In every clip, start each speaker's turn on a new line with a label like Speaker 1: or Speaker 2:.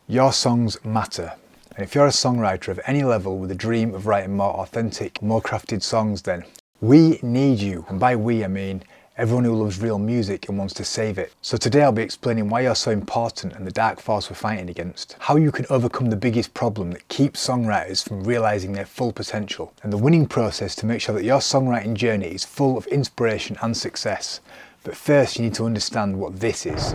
Speaker 1: Your songs matter. And if you're a songwriter of any level with a dream of writing more authentic, more crafted songs, then we need you. And by we, I mean everyone who loves real music and wants to save it. So today I'll be explaining why you're so important and the dark force we're fighting against, how you can overcome the biggest problem that keeps songwriters from realising their full potential, and the winning process to make sure that your songwriting journey is full of inspiration and success. But first you need to understand what this is.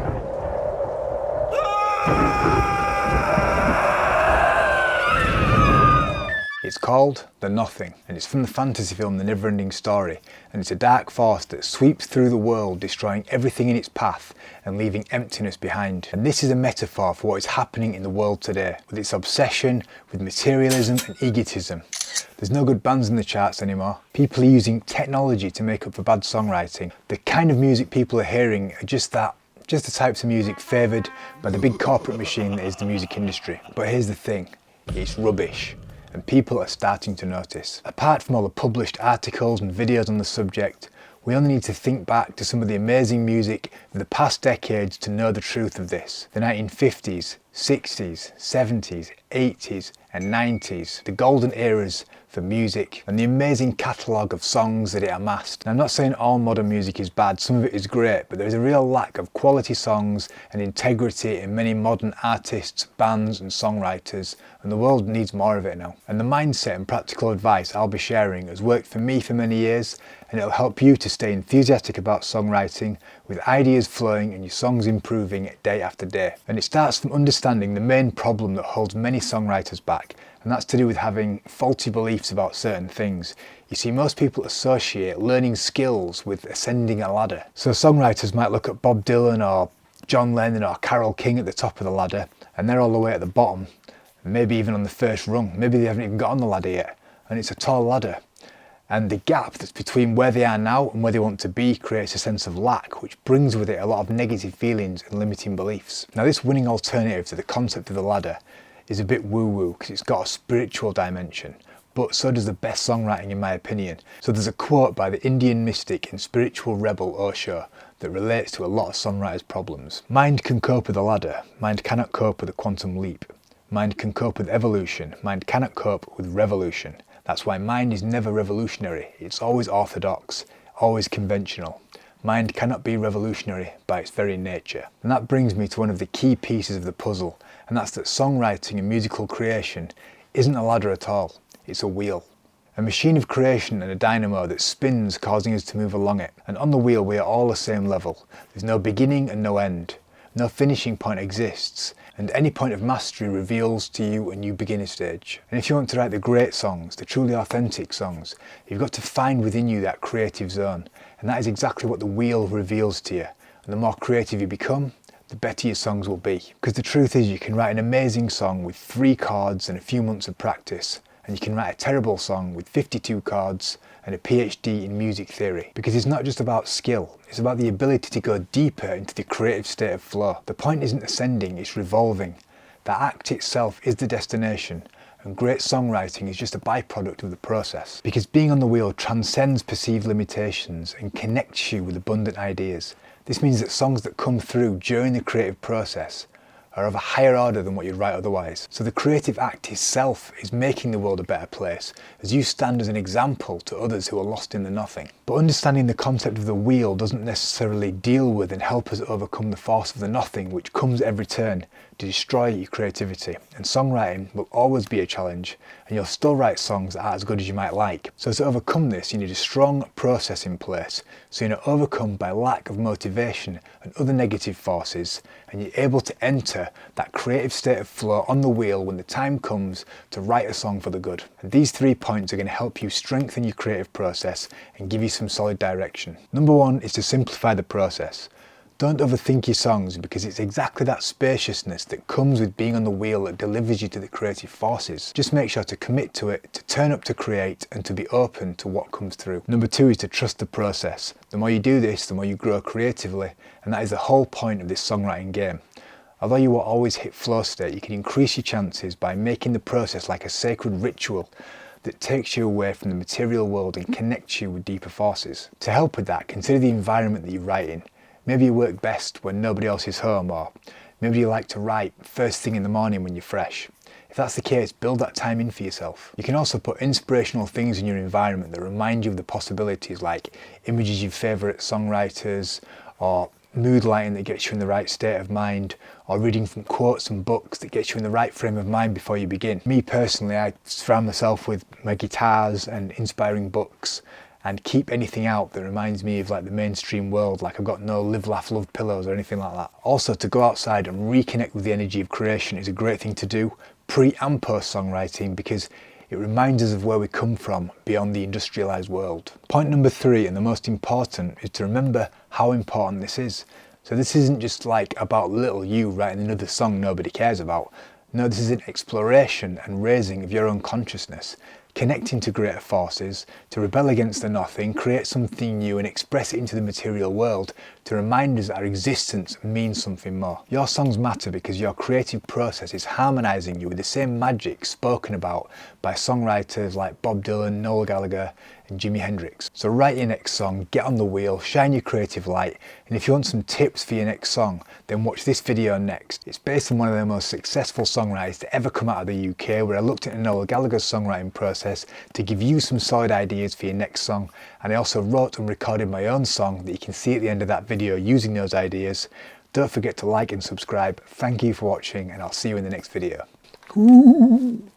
Speaker 1: It's called The Nothing, and it's from the fantasy film The Never-Ending Story, and it's a dark force that sweeps through the world, destroying everything in its path and leaving emptiness behind. And this is a metaphor for what is happening in the world today, with its obsession with materialism and egotism. There's no good bands in the charts anymore. People are using technology to make up for bad songwriting. The kind of music people are hearing are just the types of music favoured by the big corporate machine that is the music industry. But here's the thing, it's rubbish. And people are starting to notice. Apart from all the published articles and videos on the subject, we only need to think back to some of the amazing music of the past decades to know the truth of this. The 1950s, 60s, 70s, 80s and 90s, the golden eras for music, and the amazing catalogue of songs that it amassed. And I'm not saying all modern music is bad, some of it is great, but there is a real lack of quality songs and integrity in many modern artists, bands and songwriters, and the world needs more of it now. And the mindset and practical advice I'll be sharing has worked for me for many years, and it'll help you to stay enthusiastic about songwriting, with ideas flowing and your songs improving day after day. And it starts from understanding the main problem that holds many songwriters back, and that's to do with having faulty beliefs about certain things. You see, most people associate learning skills with ascending a ladder. So songwriters might look at Bob Dylan or John Lennon or Carole King at the top of the ladder, and they're all the way at the bottom, maybe even on the first rung. Maybe they haven't even got on the ladder yet, and it's a tall ladder. And the gap that's between where they are now and where they want to be creates a sense of lack, which brings with it a lot of negative feelings and limiting beliefs. Now, this winning alternative to the concept of the ladder is a bit woo-woo because it's got a spiritual dimension, but so does the best songwriting in my opinion. So there's a quote by the Indian mystic and spiritual rebel Osho that relates to a lot of songwriters' problems. Mind can cope with a ladder, mind cannot cope with a quantum leap. Mind can cope with evolution, mind cannot cope with revolution. That's why mind is never revolutionary, it's always orthodox, always conventional. Mind cannot be revolutionary by its very nature. And that brings me to one of the key pieces of the puzzle, and that's that songwriting and musical creation isn't a ladder at all, it's a wheel. A machine of creation and a dynamo that spins, causing us to move along it. And on the wheel we are all the same level. There's no beginning and no end. No finishing point exists, and any point of mastery reveals to you a new beginner stage. And if you want to write the great songs, the truly authentic songs, you've got to find within you that creative zone, and that is exactly what the wheel reveals to you. And the more creative you become, the better your songs will be. Because the truth is, you can write an amazing song with 3 chords and a few months of practice, and you can write a terrible song with 52 chords and a PhD in music theory. Because it's not just about skill, it's about the ability to go deeper into the creative state of flow. The point isn't ascending, it's revolving. The act itself is the destination, and great songwriting is just a byproduct of the process. Because being on the wheel transcends perceived limitations and connects you with abundant ideas. This means that songs that come through during the creative process are of a higher order than what you'd write otherwise. So the creative act itself is making the world a better place, as you stand as an example to others who are lost in the nothing. But understanding the concept of the wheel doesn't necessarily deal with and help us overcome the force of the nothing, which comes every turn to destroy your creativity. And songwriting will always be a challenge, and you'll still write songs that aren't as good as you might like. So to overcome this, you need a strong process in place, so you're not overcome by lack of motivation and other negative forces, and you're able to enter that creative state of flow on the wheel when the time comes to write a song for the good. And these 3 points are going to help you strengthen your creative process and give you some solid direction. Number 1 is to simplify the process. Don't overthink your songs, because it's exactly that spaciousness that comes with being on the wheel that delivers you to the creative forces. Just make sure to commit to it, to turn up to create, and to be open to what comes through. Number 2 is to trust the process. The more you do this, the more you grow creatively, and that is the whole point of this songwriting game. Although you won't always hit flow state, you can increase your chances by making the process like a sacred ritual that takes you away from the material world and connects you with deeper forces. To help with that, consider the environment that you write in. Maybe you work best when nobody else is home, or Maybe you like to write first thing in the morning when you're fresh. If that's the case, build that time in for yourself. You can also put inspirational things in your environment that remind you of the possibilities, like images of your favourite songwriters, or mood lighting that gets you in the right state of mind, or reading from quotes and books that gets you in the right frame of mind before you begin. Me personally, I surround myself with my guitars and inspiring books, and keep anything out that reminds me of like the mainstream world, like I've got no live, laugh, love pillows or anything like that. Also, to go outside and reconnect with the energy of creation is a great thing to do, pre and post songwriting, because it reminds us of where we come from beyond the industrialised world. Point number 3, and the most important, is to remember how important this is. So this isn't just like about little you writing another song nobody cares about. No, this is an exploration and raising of your own consciousness, connecting to greater forces, to rebel against the nothing, create something new and express it into the material world, to remind us that our existence means something more. Your songs matter because your creative process is harmonising you with the same magic spoken about by songwriters like Bob Dylan, Noel Gallagher and Jimi Hendrix. So write your next song, get on the wheel, shine your creative light, and if you want some tips for your next song, then watch this video next. It's based on one of the most successful songwriters to ever come out of the UK, where I looked at Noel Gallagher's songwriting process to give you some solid ideas for your next song, and I also wrote and recorded my own song that you can see at the end of that video using those ideas. Don't forget to like and subscribe. Thank you for watching, and I'll see you in the next video. Ooh.